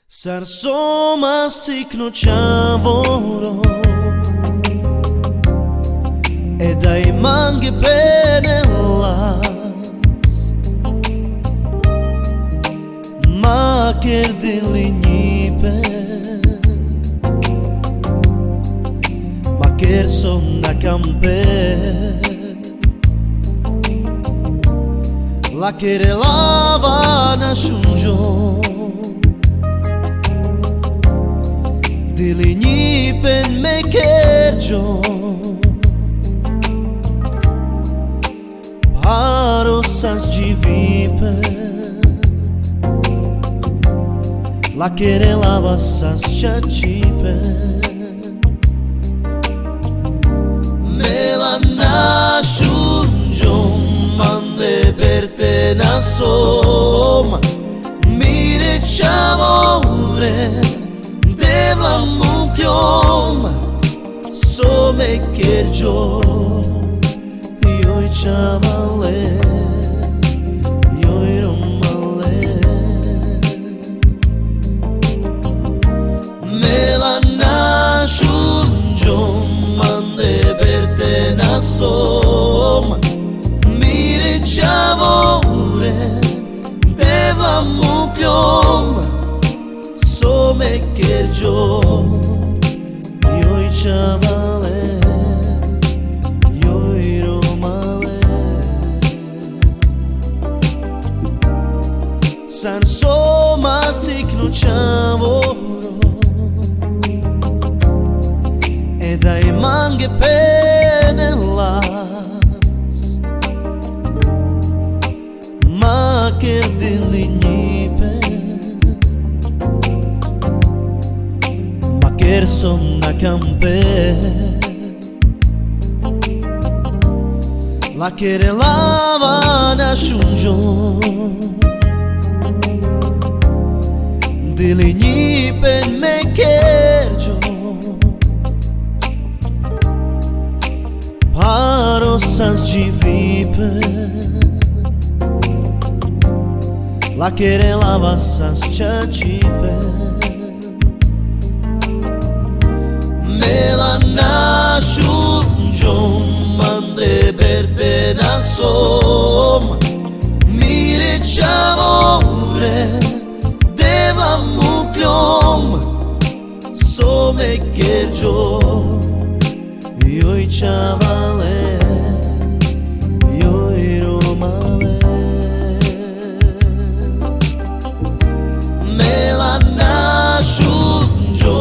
Sarsoma sikno chavoro e dai manghe penelas ma che di lignipe ma che sonna campe la che relava na shunjo di lignipe me kerjo paro sans givipe la che relava sans chachipe me la nashunjo mande verte na soma mire chavore devla mukyom so me kerjo io chavale io romale me la nashunjo mande verte na soma mire chavore devla mukyom so me kerjo io chavale io romale san soma sikno chavoro e dai manghe penelas ma che di lignipe sonna campe la che relava na shunjo di lignipe me kerjo paro sans givipe la che relava sans chachipe me la nashunjo mande verte na soma mire chavore devla mukyom so me kerjo io chavale io romale me la nashunjo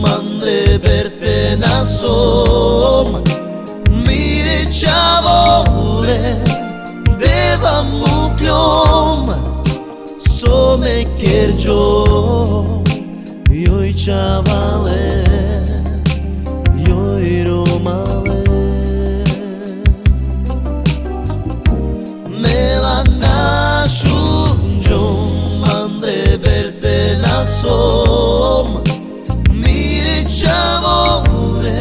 mande verte na soma mire chavore devla mukyom so me kerjo io chavale io romale me la nashunjo mande verte na soma mire chavore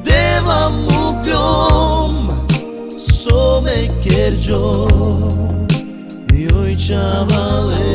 devla mukyom so me kerjo io chavale